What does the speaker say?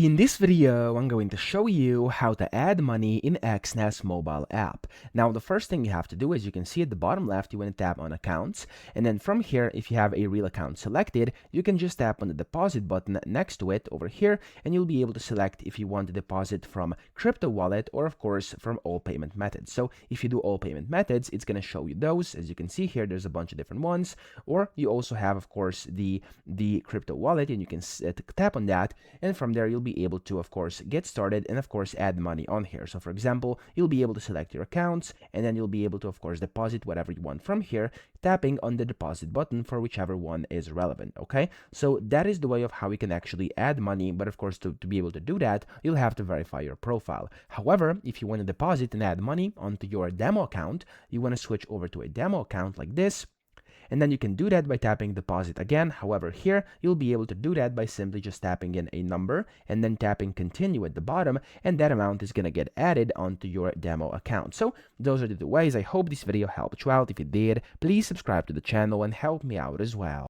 In this video, I'm going to show you how to add money in Exness mobile app. Now, the first thing you have to do is you can see at the bottom left, you want to tap on accounts. And then from here, if you have a real account selected, you can just tap on the deposit button next to it over here, and you'll be able to select if you want to deposit from crypto wallet or of course from all payment methods. So if you do all payment methods, it's going to show you those. As you can see here, there's a bunch of different ones. Or you also have, of course, the crypto wallet, and you can tap on that, and from there you'll be able to, of course, get started and of course add money on here. So for example, you'll be able to select your accounts, and then you'll be able to, of course, deposit whatever you want from here, tapping on the deposit button for whichever one is relevant. Okay, so that is the way of how we can actually add money. But of course, to be able to do that, you'll have to verify your profile. However, if you want to deposit and add money onto your demo account, you want to switch over to a demo account like this, and then you can do that by tapping deposit again. However, here you'll be able to do that by simply just tapping in a number and then tapping continue at the bottom, and that amount is going to get added onto your demo account. So those are the two ways. I hope this video helped you out. If it did, please subscribe to the channel and help me out as well.